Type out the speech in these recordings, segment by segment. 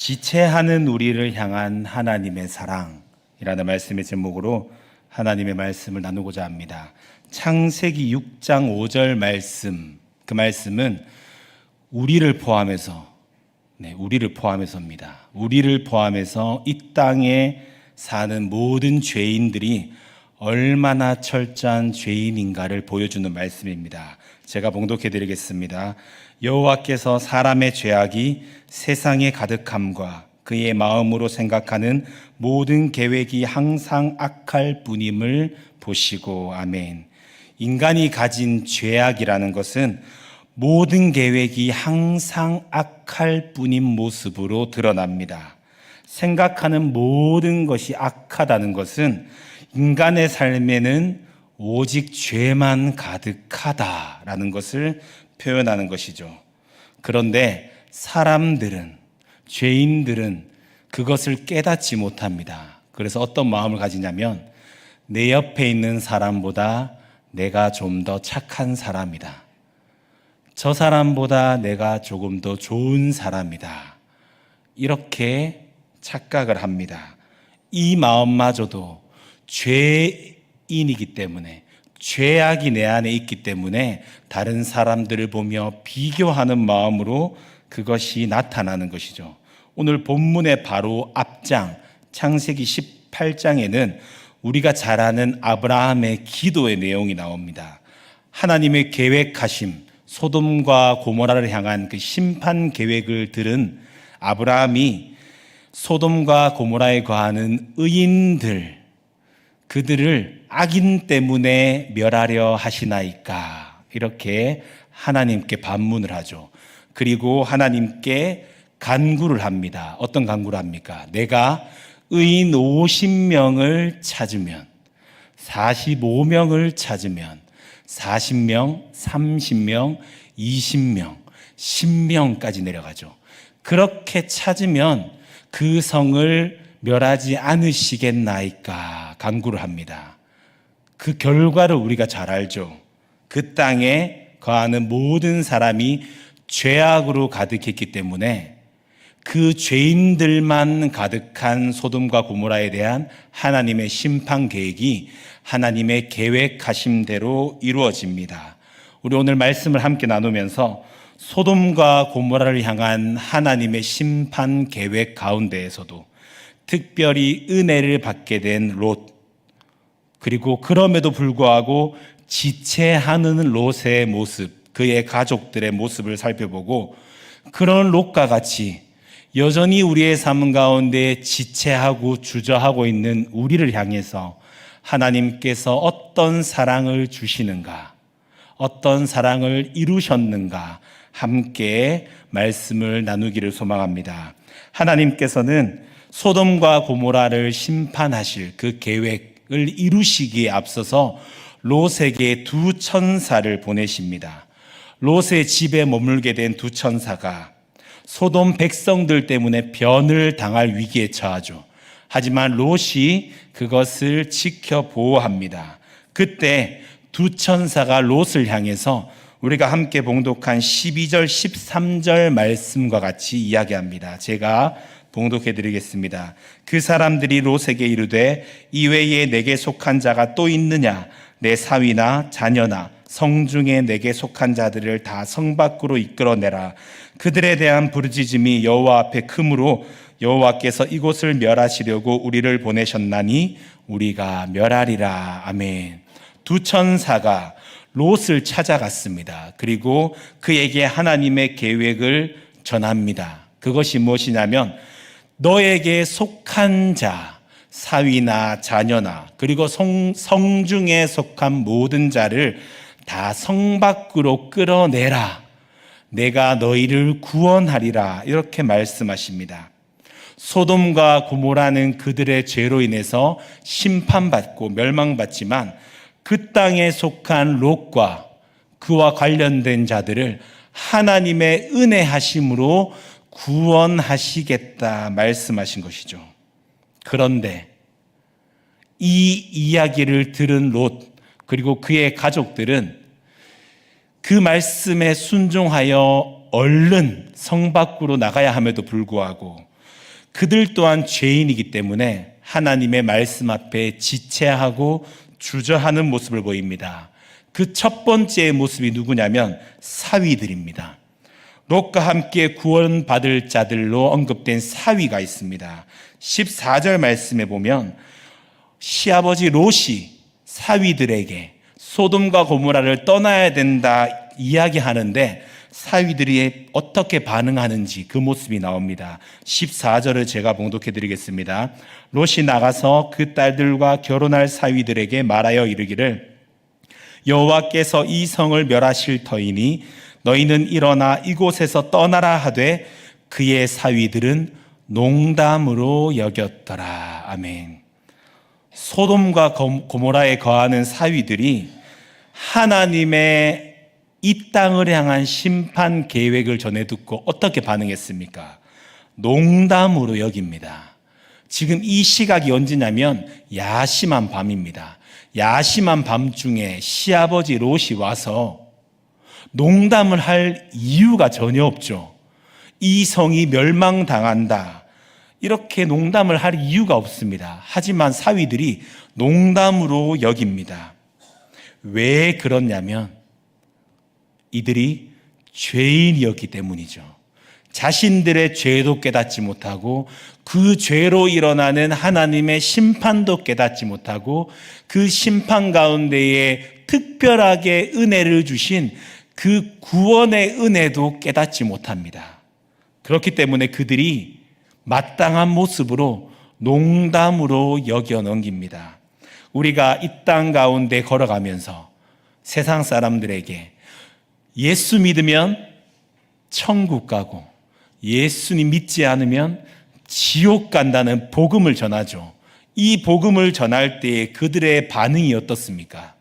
지체하는 우리를 향한 하나님의 사랑이라는 말씀의 제목으로 하나님의 말씀을 나누고자 합니다. 창세기 6장 5절 말씀, 그 말씀은 우리를 포함해서입니다. 우리를 포함해서 이 땅에 사는 모든 죄인들이 얼마나 철저한 죄인인가를 보여주는 말씀입니다. 제가 봉독해 드리겠습니다. 여호와께서 사람의 죄악이 세상에 가득함과 그의 마음으로 생각하는 모든 계획이 항상 악할 뿐임을 보시고. 아멘. 인간이 가진 죄악이라는 것은 모든 계획이 항상 악할 뿐인 모습으로 드러납니다. 생각하는 모든 것이 악하다는 것은 인간의 삶에는 오직 죄만 가득하다라는 것을 표현하는 것이죠. 그런데 사람들은, 죄인들은 그것을 깨닫지 못합니다. 그래서 어떤 마음을 가지냐면 내 옆에 있는 사람보다 내가 좀 더 착한 사람이다. 저 사람보다 내가 조금 더 좋은 사람이다. 이렇게 착각을 합니다. 이 마음마저도 죄인이기 때문에, 죄악이 내 안에 있기 때문에 다른 사람들을 보며 비교하는 마음으로 그것이 나타나는 것이죠. 오늘 본문의 바로 앞장 창세기 18장에는 우리가 잘 아는 아브라함의 기도의 내용이 나옵니다. 하나님의 계획하심, 소돔과 고모라를 향한 그 심판 계획을 들은 아브라함이 소돔과 고모라에 거하는 의인들, 그들을 악인 때문에 멸하려 하시나이까, 이렇게 하나님께 반문을 하죠. 그리고 하나님께 간구를 합니다. 어떤 간구를 합니까? 내가 의인 50명을 찾으면, 45명을 찾으면 40명, 30명, 20명, 10명까지 내려가죠. 그렇게 찾으면 그 성을 멸하지 않으시겠나이까 간구를 합니다. 그 결과를 우리가 잘 알죠. 그 땅에 거하는 모든 사람이 죄악으로 가득했기 때문에 그 죄인들만 가득한 소돔과 고모라에 대한 하나님의 심판 계획이 하나님의 계획하심대로 이루어집니다. 우리 오늘 말씀을 함께 나누면서 소돔과 고모라를 향한 하나님의 심판 계획 가운데에서도 특별히 은혜를 받게 된 롯, 그리고 그럼에도 불구하고 지체하는 롯의 모습, 그의 가족들의 모습을 살펴보고, 그런 롯과 같이 여전히 우리의 삶 가운데 지체하고 주저하고 있는 우리를 향해서 하나님께서 어떤 사랑을 주시는가, 어떤 사랑을 이루셨는가 함께 말씀을 나누기를 소망합니다. 하나님께서는 소돔과 고모라를 심판하실 그 계획을 이루시기에 앞서서 롯에게 두 천사를 보내십니다. 롯의 집에 머물게 된 두 천사가 소돔 백성들 때문에 변을 당할 위기에 처하죠. 하지만 롯이 그것을 지켜 보호합니다. 그때 두 천사가 롯을 향해서 우리가 함께 봉독한 12절, 13절 말씀과 같이 이야기합니다. 제가 봉독해 드리겠습니다. 그 사람들이 롯에게 이르되 이외에 내게 속한 자가 또 있느냐? 내 사위나 자녀나 성중에 내게 속한 자들을 다 성 밖으로 이끌어내라. 그들에 대한 부르짖음이 여호와 앞에 크므로 여호와께서 이곳을 멸하시려고 우리를 보내셨나니 우리가 멸하리라. 아멘. 두 천사가 롯을 찾아갔습니다. 그리고 그에게 하나님의 계획을 전합니다. 그것이 무엇이냐면 너에게 속한 자, 사위나 자녀나 그리고 성중에 속한 모든 자를 다 성 밖으로 끌어내라. 내가 너희를 구원하리라. 이렇게 말씀하십니다. 소돔과 고모라는 그들의 죄로 인해서 심판받고 멸망받지만 그 땅에 속한 롯과 그와 관련된 자들을 하나님의 은혜하심으로 구원하시겠다 말씀하신 것이죠. 그런데 이 이야기를 들은 롯 그리고 그의 가족들은 그 말씀에 순종하여 얼른 성 밖으로 나가야 함에도 불구하고 그들 또한 죄인이기 때문에 하나님의 말씀 앞에 지체하고 주저하는 모습을 보입니다. 그 첫 번째 모습이 누구냐면 사위들입니다. 롯과 함께 구원받을 자들로 언급된 사위가 있습니다. 14절 말씀에 보면 시아버지 롯이 사위들에게 소돔과 고모라를 떠나야 된다 이야기하는데 사위들이 어떻게 반응하는지 그 모습이 나옵니다. 14절을 제가 봉독해 드리겠습니다. 롯이 나가서 그 딸들과 결혼할 사위들에게 말하여 이르기를 여호와께서 이 성을 멸하실 터이니 너희는 일어나 이곳에서 떠나라 하되 그의 사위들은 농담으로 여겼더라. 아멘. 소돔과 고모라에 거하는 사위들이 하나님의 이 땅을 향한 심판 계획을 전해 듣고 어떻게 반응했습니까? 농담으로 여깁니다. 지금 이 시각이 언제냐면 야심한 밤입니다. 야심한 밤중에 시아버지 롯이 와서 농담을 할 이유가 전혀 없죠. 이 성이 멸망당한다. 이렇게 농담을 할 이유가 없습니다. 하지만 사위들이 농담으로 여깁니다. 왜 그렇냐면 이들이 죄인이었기 때문이죠. 자신들의 죄도 깨닫지 못하고 그 죄로 일어나는 하나님의 심판도 깨닫지 못하고 그 심판 가운데에 특별하게 은혜를 주신 그 구원의 은혜도 깨닫지 못합니다. 그렇기 때문에 그들이 마땅한 모습으로 농담으로 여겨 넘깁니다. 우리가 이 땅 가운데 걸어가면서 세상 사람들에게 예수 믿으면 천국 가고 예수님 믿지 않으면 지옥 간다는 복음을 전하죠. 이 복음을 전할 때에 그들의 반응이 어떻습니까?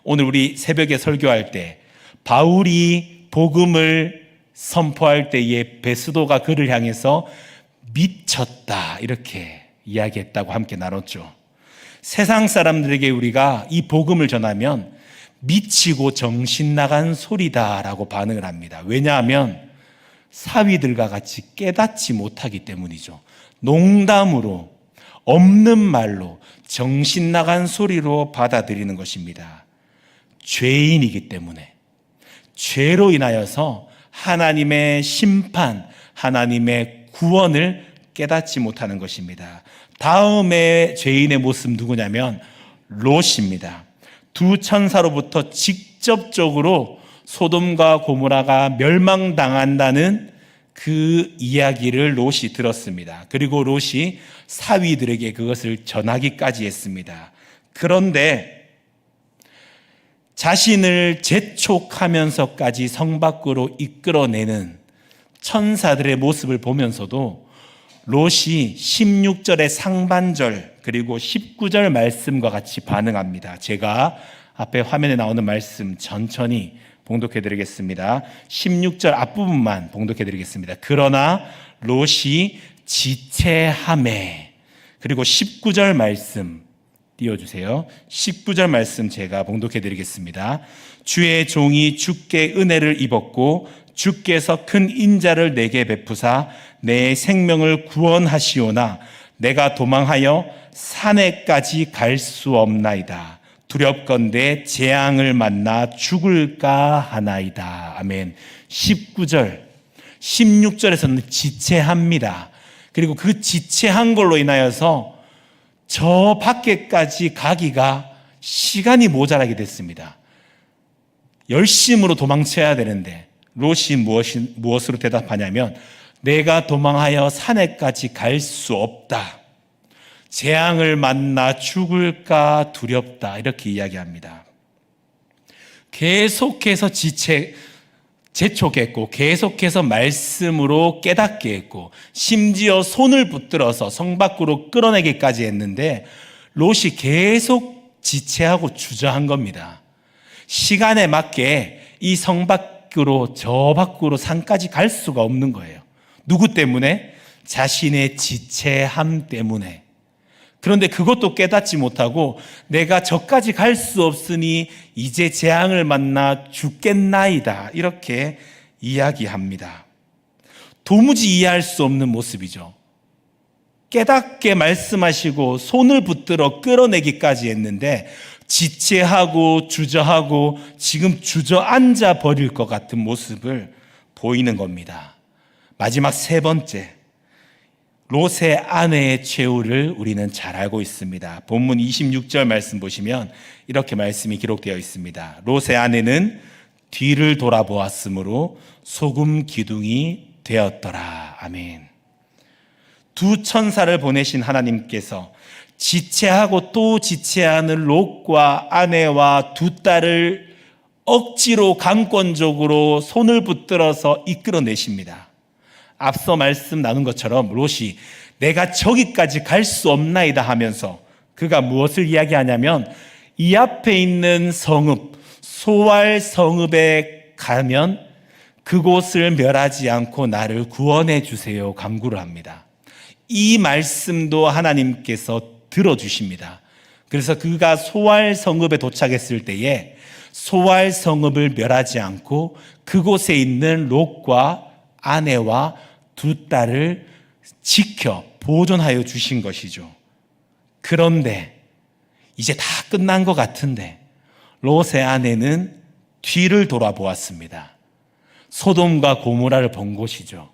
오늘 우리 새벽에 설교할 때 바울이 복음을 선포할 때에 베스도가 그를 향해서 미쳤다 이렇게 이야기했다고 함께 나눴죠. 세상 사람들에게 우리가 이 복음을 전하면 미치고 정신 나간 소리다라고 반응을 합니다. 왜냐하면 사위들과 같이 깨닫지 못하기 때문이죠. 농담으로 없는 말로 정신 나간 소리로 받아들이는 것입니다. 죄인이기 때문에 죄로 인하여서 하나님의 심판, 하나님의 구원을 깨닫지 못하는 것입니다. 다음에 죄인의 모습 누구냐면 롯입니다. 두 천사로부터 직접적으로 소돔과 고모라가 멸망당한다는 그 이야기를 롯이 들었습니다. 그리고 롯이 사위들에게 그것을 전하기까지 했습니다. 그런데 자신을 재촉하면서까지 성 밖으로 이끌어내는 천사들의 모습을 보면서도 롯이 16절의 상반절 그리고 19절 말씀과 같이 반응합니다. 제가 앞에 화면에 나오는 말씀 천천히 봉독해 드리겠습니다. 16절 앞부분만 봉독해 드리겠습니다. 그러나 롯이 지체하매. 그리고 19절 말씀 띄워주세요. 19절 말씀 제가 봉독해 드리겠습니다. 주의 종이 주께 은혜를 입었고 주께서 큰 인자를 내게 베푸사 내 생명을 구원하시오나 내가 도망하여 산에까지 갈 수 없나이다. 두렵건대 재앙을 만나 죽을까 하나이다. 아멘. 19절, 16절에서는 지체합니다. 그리고 그 지체한 걸로 인하여서 저 밖에까지 가기가 시간이 모자라게 됐습니다. 열심으로 도망쳐야 되는데 롯이 무엇으로 대답하냐면 내가 도망하여 산에까지 갈 수 없다. 재앙을 만나 죽을까 두렵다. 이렇게 이야기합니다. 계속해서 재촉했고 계속해서 말씀으로 깨닫게 했고 심지어 손을 붙들어서 성 밖으로 끌어내기까지 했는데 롯이 계속 지체하고 주저한 겁니다. 시간에 맞게 이 성 밖으로 저 밖으로 산까지 갈 수가 없는 거예요. 누구 때문에? 자신의 지체함 때문에. 그런데 그것도 깨닫지 못하고 내가 저까지 갈 수 없으니 이제 재앙을 만나 죽겠나이다. 이렇게 이야기합니다. 도무지 이해할 수 없는 모습이죠. 깨닫게 말씀하시고 손을 붙들어 끌어내기까지 했는데 지체하고 주저하고 지금 주저앉아 버릴 것 같은 모습을 보이는 겁니다. 마지막 세 번째, 롯의 아내의 최후를 우리는 잘 알고 있습니다. 본문 26절 말씀 보시면 이렇게 말씀이 기록되어 있습니다. 롯의 아내는 뒤를 돌아보았으므로 소금 기둥이 되었더라. 아멘. 두 천사를 보내신 하나님께서 지체하고 또 지체하는 롯과 아내와 두 딸을 억지로 강권적으로 손을 붙들어서 이끌어내십니다. 앞서 말씀 나눈 것처럼 롯이 내가 저기까지 갈 수 없나이다 하면서 그가 무엇을 이야기하냐면 이 앞에 있는 성읍, 소알 성읍에 가면 그곳을 멸하지 않고 나를 구원해 주세요 간구를 합니다. 이 말씀도 하나님께서 들어주십니다. 그래서 그가 소알 성읍에 도착했을 때에 소알 성읍을 멸하지 않고 그곳에 있는 롯과 아내와 두 딸을 지켜 보존하여 주신 것이죠. 그런데 이제 다 끝난 것 같은데 롯의 아내는 뒤를 돌아보았습니다. 소돔과 고모라를 본 곳이죠.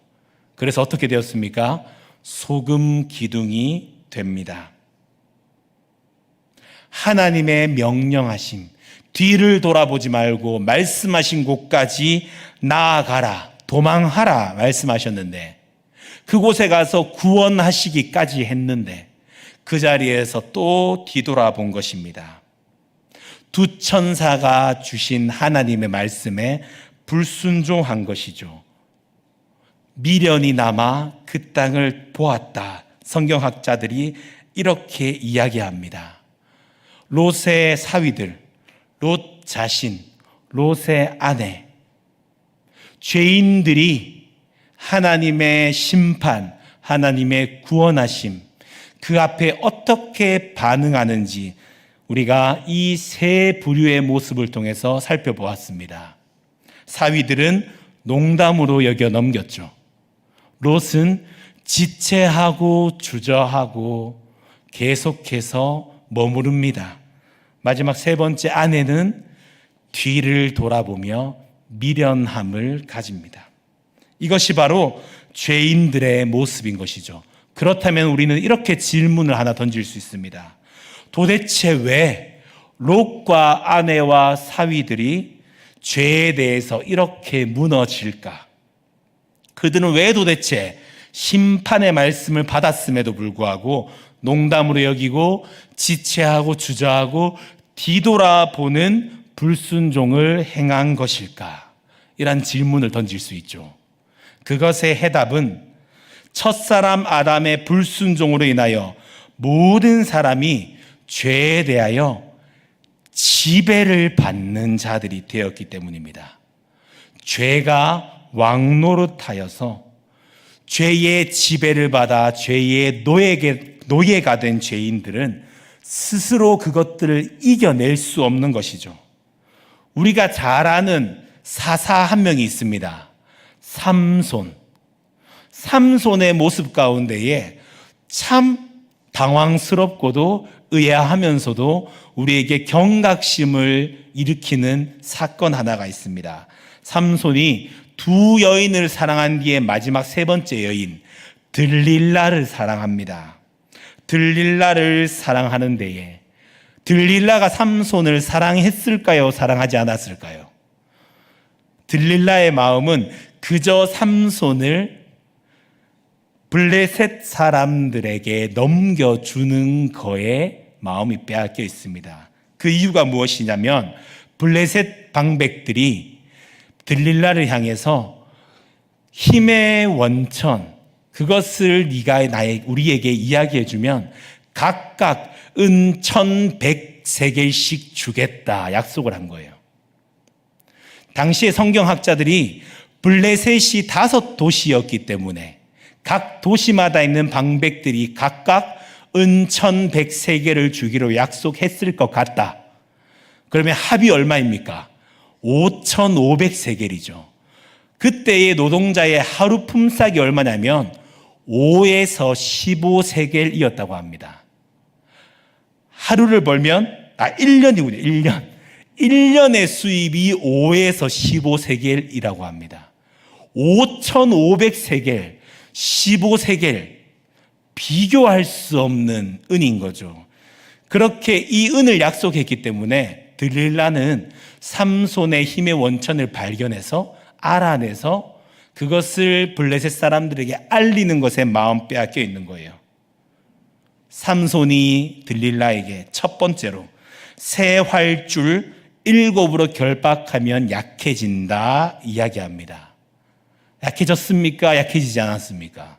그래서 어떻게 되었습니까? 소금 기둥이 됩니다. 하나님의 명령하심, 뒤를 돌아보지 말고 말씀하신 곳까지 나아가라, 도망하라 말씀하셨는데 그곳에 가서 구원하시기까지 했는데 그 자리에서 또 뒤돌아본 것입니다. 두 천사가 주신 하나님의 말씀에 불순종한 것이죠. 미련이 남아 그 땅을 보았다. 성경학자들이 이렇게 이야기합니다. 롯의 사위들, 롯 자신, 롯의 아내, 죄인들이 하나님의 심판, 하나님의 구원하심, 그 앞에 어떻게 반응하는지 우리가 이 세 부류의 모습을 통해서 살펴보았습니다. 사위들은 농담으로 여겨 넘겼죠. 롯은 지체하고 주저하고 계속해서 머무릅니다. 마지막 세 번째 아내는 뒤를 돌아보며 미련함을 가집니다. 이것이 바로 죄인들의 모습인 것이죠. 그렇다면 우리는 이렇게 질문을 하나 던질 수 있습니다. 도대체 왜 롯과 아내와 사위들이 죄에 대해서 이렇게 무너질까? 그들은 왜 도대체 심판의 말씀을 받았음에도 불구하고 농담으로 여기고 지체하고 주저하고 뒤돌아보는 불순종을 행한 것일까? 이란 질문을 던질 수 있죠. 그것의 해답은 첫사람 아담의 불순종으로 인하여 모든 사람이 죄에 대하여 지배를 받는 자들이 되었기 때문입니다. 죄가 왕노릇하여서 죄의 지배를 받아 죄의 노예가 된 죄인들은 스스로 그것들을 이겨낼 수 없는 것이죠. 우리가 잘 아는 사사 한 명이 있습니다. 삼손의 모습 가운데에 참 당황스럽고도 의아하면서도 우리에게 경각심을 일으키는 사건 하나가 있습니다. 삼손이 두 여인을 사랑한 뒤에 마지막 세 번째 여인 들릴라를 사랑합니다. 들릴라를 사랑하는 데에 들릴라가 삼손을 사랑했을까요? 사랑하지 않았을까요? 들릴라의 마음은 그저 삼손을 블레셋 사람들에게 넘겨주는 거에 마음이 빼앗겨 있습니다. 그 이유가 무엇이냐면 블레셋 방백들이 들릴라를 향해서 힘의 원천, 그것을 네가 우리에게 이야기해주면 각각 은 1,100세겔씩 주겠다 약속을 한 거예요. 당시의 성경학자들이 블레셋이 5도시였기 때문에 각 도시마다 있는 방백들이 각각 은 1,100세겔을 주기로 약속했을 것 같다. 그러면 합이 얼마입니까? 5,500세겔이죠. 그때의 노동자의 하루 품삯이 얼마냐면 5에서 15세겔이었다고 합니다. 하루를 벌면 1년이군요. 1년. 1년의 수입이 5에서 15세겔이라고 합니다. 5,500세겔, 15세겔, 비교할 수 없는 은인 거죠. 그렇게 이 은을 약속했기 때문에 들릴라는 삼손의 힘의 원천을 발견해서 알아내서 그것을 블레셋 사람들에게 알리는 것에 마음 빼앗겨 있는 거예요. 삼손이 들릴라에게 첫 번째로 새 활줄 7으로 결박하면 약해진다 이야기합니다. 약해졌습니까? 약해지지 않았습니까?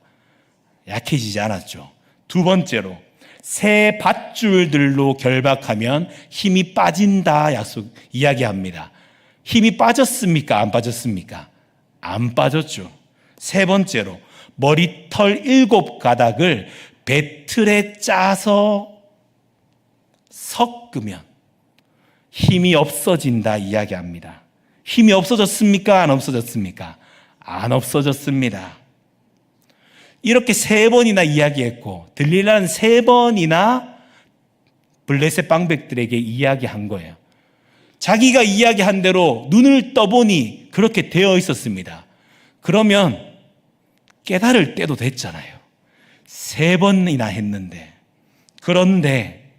약해지지 않았죠. 두 번째로 새 밧줄들로 결박하면 힘이 빠진다 이야기합니다. 힘이 빠졌습니까? 안 빠졌습니까? 안 빠졌죠. 세 번째로 머리털 7가닥을 배틀에 짜서 섞으면 힘이 없어진다 이야기합니다. 힘이 없어졌습니까? 안 없어졌습니까? 안 없어졌습니다. 이렇게 3번이나 이야기했고 들릴라는 3번이나 블레셋 방백들에게 이야기한 거예요. 자기가 이야기한 대로 눈을 떠보니 그렇게 되어 있었습니다. 그러면 깨달을 때도 됐잖아요. 3번이나 했는데. 그런데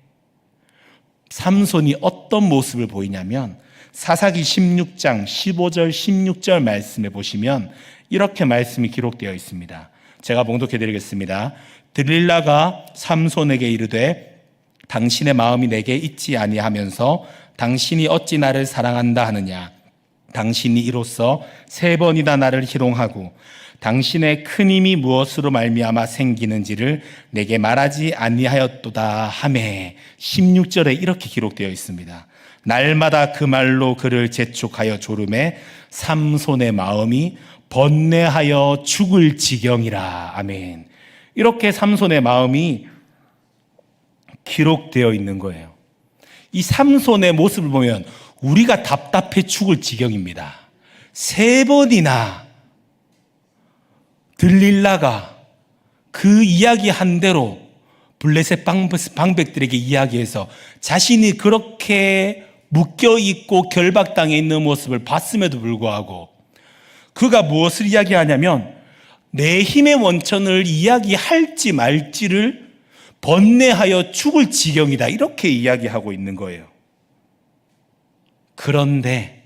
삼손이 어떤 모습을 보이냐면 사사기 16장 15절 16절 말씀에 보시면 이렇게 말씀이 기록되어 있습니다. 제가 봉독해 드리겠습니다. 들릴라가 삼손에게 이르되 당신의 마음이 내게 있지 아니하면서 당신이 어찌 나를 사랑한다 하느냐. 당신이 이로써 3번이나 나를 희롱하고 당신의 큰 힘이 무엇으로 말미암아 생기는지를 내게 말하지 아니하였도다 하매 16절에 이렇게 기록되어 있습니다. 날마다 그 말로 그를 재촉하여 조름에 삼손의 마음이 번뇌하여 죽을 지경이라. 아멘. 이렇게 삼손의 마음이 기록되어 있는 거예요. 이 삼손의 모습을 보면 우리가 답답해 죽을 지경입니다. 3번이나 들릴라가 그 이야기한 대로 블레셋 방백들에게 이야기해서 자신이 그렇게 묶여있고 결박당해 있는 모습을 봤음에도 불구하고 그가 무엇을 이야기하냐면 내 힘의 원천을 이야기할지 말지를 번뇌하여 죽을 지경이다. 이렇게 이야기하고 있는 거예요. 그런데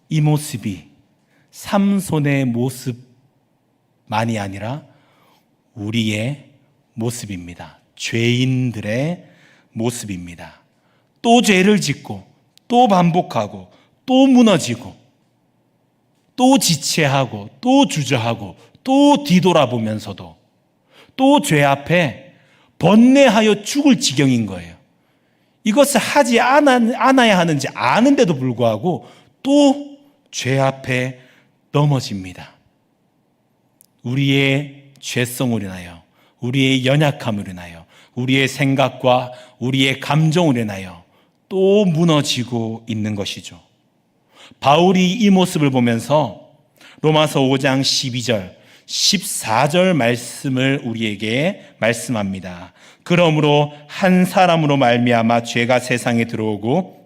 이 모습이 삼손의 모습만이 아니라 우리의 모습입니다. 죄인들의 모습입니다. 또 죄를 짓고 또 반복하고 또 무너지고 또 지체하고 또 주저하고 또 뒤돌아보면서도 또 죄 앞에 번뇌하여 죽을 지경인 거예요. 이것을 하지 않아야 하는지 아는데도 불구하고 또 죄 앞에 넘어집니다. 우리의 죄성으로 인하여, 우리의 연약함으로 인하여, 우리의 생각과 우리의 감정으로 인하여 또 무너지고 있는 것이죠. 바울이 이 모습을 보면서 로마서 5장 12절, 14절 말씀을 우리에게 말씀합니다. 그러므로 한 사람으로 말미암아 죄가 세상에 들어오고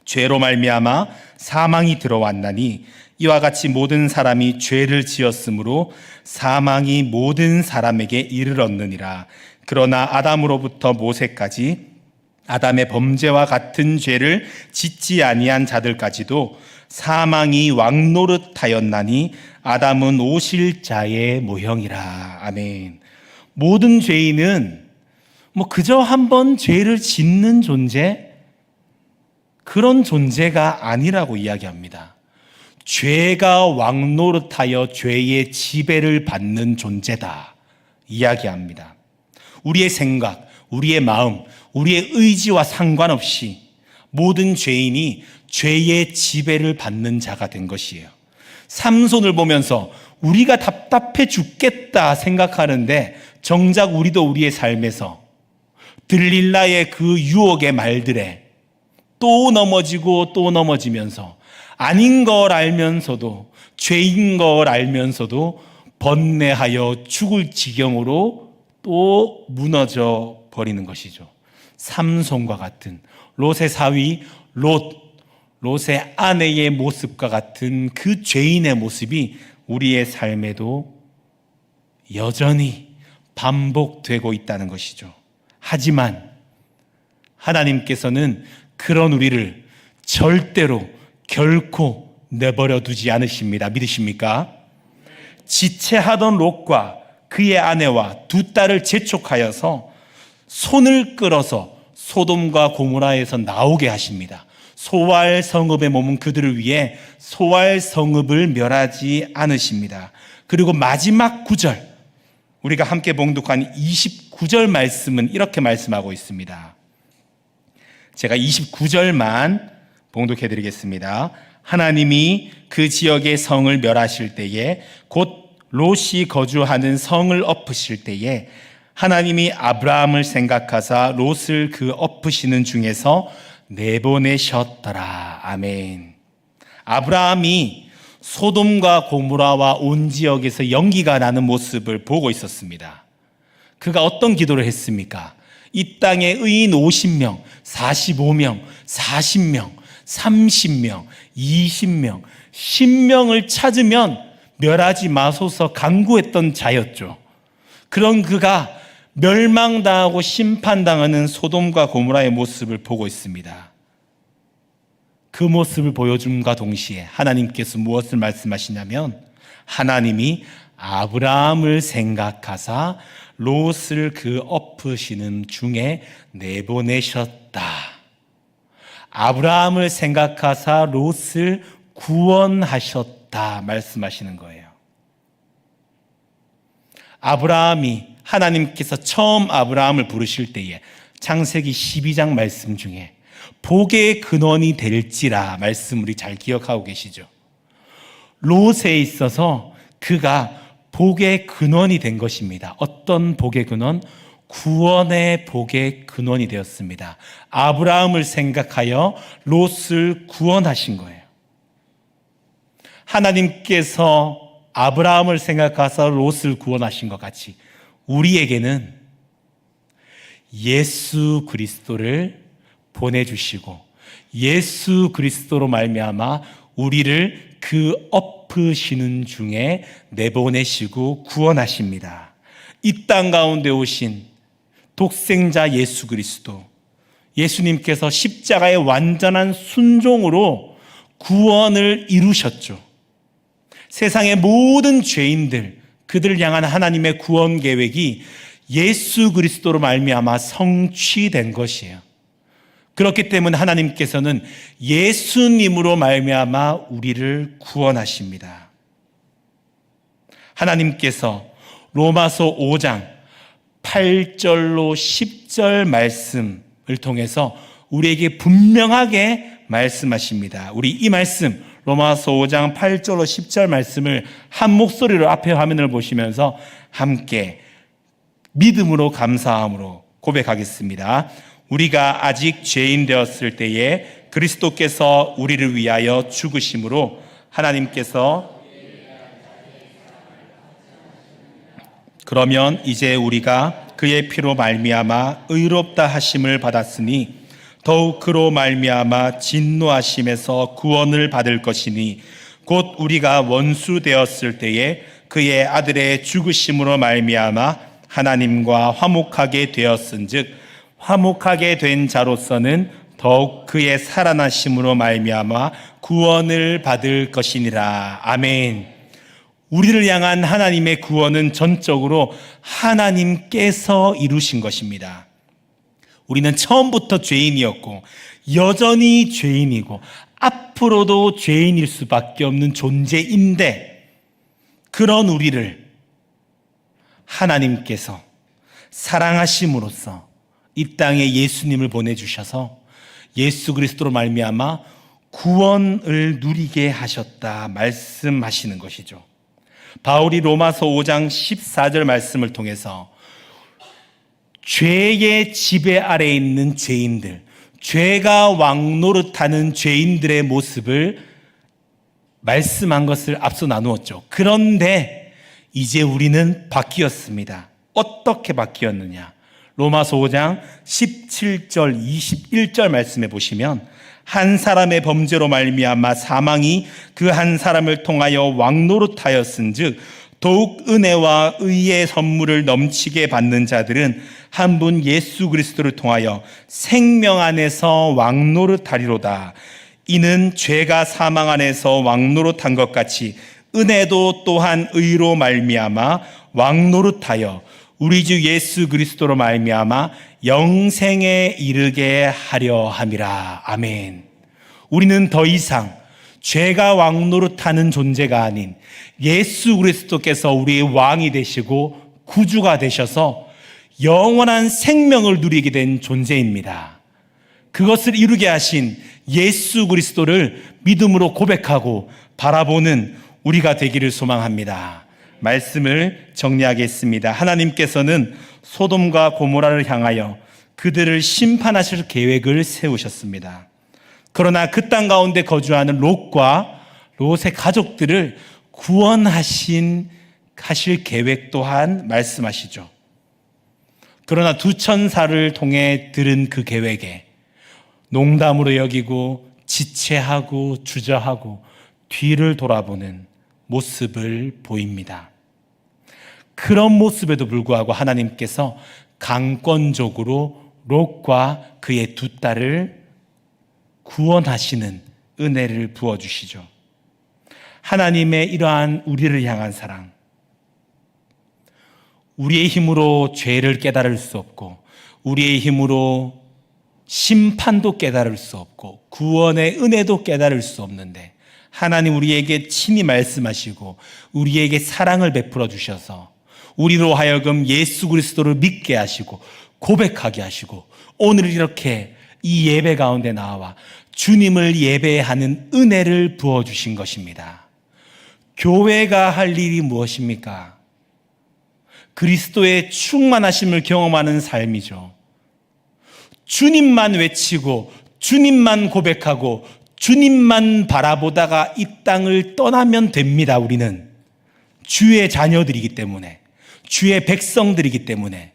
죄로 말미암아 사망이 들어왔나니 이와 같이 모든 사람이 죄를 지었으므로 사망이 모든 사람에게 이르렀느니라. 그러나 아담으로부터 모세까지 아담의 범죄와 같은 죄를 짓지 아니한 자들까지도 사망이 왕노릇하였나니 아담은 오실 자의 모형이라. 아멘. 모든 죄인은 그저 한번 죄를 짓는 존재, 그런 존재가 아니라고 이야기합니다. 죄가 왕노릇하여 죄의 지배를 받는 존재다 이야기합니다. 우리의 생각, 우리의 마음, 우리의 의지와 상관없이 모든 죄인이 죄의 지배를 받는 자가 된 것이에요. 삼손을 보면서 우리가 답답해 죽겠다 생각하는데 정작 우리도 우리의 삶에서 들릴라의 그 유혹의 말들에 또 넘어지고 또 넘어지면서 아닌 걸 알면서도 죄인 걸 알면서도 번뇌하여 죽을 지경으로 또 무너져 버리는 것이죠. 삼손과 같은 롯의 사위 롯의 아내의 모습과 같은 그 죄인의 모습이 우리의 삶에도 여전히 반복되고 있다는 것이죠. 하지만 하나님께서는 그런 우리를 절대로 결코 내버려 두지 않으십니다. 믿으십니까? 지체하던 롯과 그의 아내와 두 딸을 재촉하여서 손을 끌어서 소돔과 고모라에서 나오게 하십니다. 소알 성읍에 머문 그들을 위해 소알 성읍을 멸하지 않으십니다. 그리고 마지막 9절, 우리가 함께 봉독한 29절 말씀은 이렇게 말씀하고 있습니다. 제가 29절만 봉독해 드리겠습니다. 하나님이 그 지역의 성을 멸하실 때에 곧 롯이 거주하는 성을 엎으실 때에 하나님이 아브라함을 생각하사 롯을 그 엎으시는 중에서 내보내셨더라. 아멘. 아브라함이 소돔과 고모라와 온 지역에서 연기가 나는 모습을 보고 있었습니다. 그가 어떤 기도를 했습니까? 이 땅에 의인 50명, 45명, 40명, 30명, 20명, 10명을 찾으면 멸하지 마소서 간구했던 자였죠. 그런 그가 멸망당하고 심판당하는 소돔과 고모라의 모습을 보고 있습니다. 그 모습을 보여줌과 동시에 하나님께서 무엇을 말씀하시냐면 하나님이 아브라함을 생각하사 롯을 그 엎으시는 중에 내보내셨다. 아브라함을 생각하사 롯을 구원하셨다 말씀하시는 거예요. 아브라함이 하나님께서 처음 아브라함을 부르실 때에 창세기 12장 말씀 중에 복의 근원이 될지라 말씀 우리 잘 기억하고 계시죠? 롯에 있어서 그가 복의 근원이 된 것입니다. 어떤 복의 근원? 구원의 복의 근원이 되었습니다. 아브라함을 생각하여 롯을 구원하신 거예요. 하나님께서 아브라함을 생각하사 롯을 구원하신 것 같이 우리에게는 예수 그리스도를 보내주시고 예수 그리스도로 말미암아 우리를 그 엎으시는 중에 내보내시고 구원하십니다. 이 땅 가운데 오신 독생자 예수 그리스도, 예수님께서 십자가의 완전한 순종으로 구원을 이루셨죠. 세상의 모든 죄인들, 그들을 향한 하나님의 구원 계획이 예수 그리스도로 말미암아 성취된 것이에요. 그렇기 때문에 하나님께서는 예수님으로 말미암아 우리를 구원하십니다. 하나님께서 로마서 5장 8절로 10절 말씀을 통해서 우리에게 분명하게 말씀하십니다. 우리 이 말씀 로마서 5장 8절로 10절 말씀을 한 목소리로 앞에 화면을 보시면서 함께 믿음으로 감사함으로 고백하겠습니다. 우리가 아직 죄인 되었을 때에 그리스도께서 우리를 위하여 죽으심으로 하나님께서 그러면 이제 우리가 그의 피로 말미암아 의롭다 하심을 받았으니 더욱 그로 말미암아 진노하심에서 구원을 받을 것이니 곧 우리가 원수 되었을 때에 그의 아들의 죽으심으로 말미암아 하나님과 화목하게 되었은즉 화목하게 된 자로서는 더욱 그의 살아나심으로 말미암아 구원을 받을 것이니라. 아멘. 우리를 향한 하나님의 구원은 전적으로 하나님께서 이루신 것입니다. 우리는 처음부터 죄인이었고 여전히 죄인이고 앞으로도 죄인일 수밖에 없는 존재인데 그런 우리를 하나님께서 사랑하심으로써 이 땅에 예수님을 보내주셔서 예수 그리스도로 말미암아 구원을 누리게 하셨다 말씀하시는 것이죠. 바울이 로마서 5장 14절 말씀을 통해서 죄의 지배 아래에 있는 죄인들, 죄가 왕노릇하는 죄인들의 모습을 말씀한 것을 앞서 나누었죠. 그런데 이제 우리는 바뀌었습니다. 어떻게 바뀌었느냐? 로마서 5장 17절 21절 말씀해 보시면 한 사람의 범죄로 말미암아 사망이 그 한 사람을 통하여 왕노릇하였은즉 더욱 은혜와 의의 선물을 넘치게 받는 자들은 한 분 예수 그리스도를 통하여 생명 안에서 왕노릇하리로다. 이는 죄가 사망 안에서 왕노릇한 것 같이 은혜도 또한 의로 말미암아 왕노릇하여 우리 주 예수 그리스도로 말미암아 영생에 이르게 하려 함이라. 아멘. 우리는 더 이상 죄가 왕노릇하는 존재가 아닌 예수 그리스도께서 우리의 왕이 되시고 구주가 되셔서 영원한 생명을 누리게 된 존재입니다. 그것을 이루게 하신 예수 그리스도를 믿음으로 고백하고 바라보는 우리가 되기를 소망합니다. 말씀을 정리하겠습니다. 하나님께서는 소돔과 고모라를 향하여 그들을 심판하실 계획을 세우셨습니다. 그러나 그 땅 가운데 거주하는 롯과 롯의 가족들을 구원하실 계획 또한 말씀하시죠. 그러나 두 천사를 통해 들은 그 계획에 농담으로 여기고 지체하고 주저하고 뒤를 돌아보는 모습을 보입니다. 그런 모습에도 불구하고 하나님께서 강권적으로 롯과 그의 두 딸을 구원하시는 은혜를 부어주시죠. 하나님의 이러한 우리를 향한 사랑, 우리의 힘으로 죄를 깨달을 수 없고 우리의 힘으로 심판도 깨달을 수 없고 구원의 은혜도 깨달을 수 없는데 하나님 우리에게 친히 말씀하시고 우리에게 사랑을 베풀어 주셔서 우리로 하여금 예수 그리스도를 믿게 하시고 고백하게 하시고 오늘 이렇게 이 예배 가운데 나와 주님을 예배하는 은혜를 부어주신 것입니다. 교회가 할 일이 무엇입니까? 그리스도의 충만하심을 경험하는 삶이죠. 주님만 외치고 주님만 고백하고 주님만 바라보다가 이 땅을 떠나면 됩니다. 우리는 주의 자녀들이기 때문에, 주의 백성들이기 때문에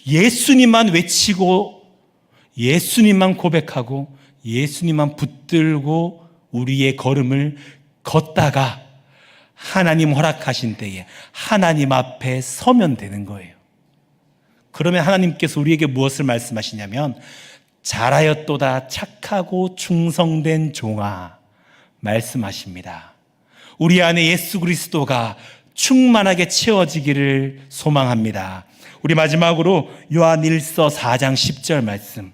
예수님만 외치고 예수님만 고백하고 예수님만 붙들고 우리의 걸음을 걷다가 하나님 허락하신 때에 하나님 앞에 서면 되는 거예요. 그러면 하나님께서 우리에게 무엇을 말씀하시냐면 잘하였도다 착하고 충성된 종아 말씀하십니다. 우리 안에 예수 그리스도가 충만하게 채워지기를 소망합니다. 우리 마지막으로 요한일서 4장 10절 말씀,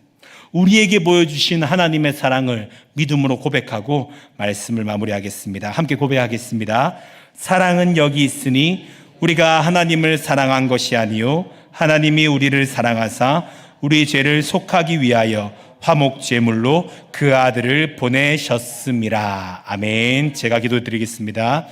우리에게 보여주신 하나님의 사랑을 믿음으로 고백하고 말씀을 마무리하겠습니다. 함께 고백하겠습니다. 사랑은 여기 있으니 우리가 하나님을 사랑한 것이 아니요 하나님이 우리를 사랑하사 우리 죄를 속하기 위하여 화목제물로 그 아들을 보내셨음이라. 아멘. 제가 기도드리겠습니다.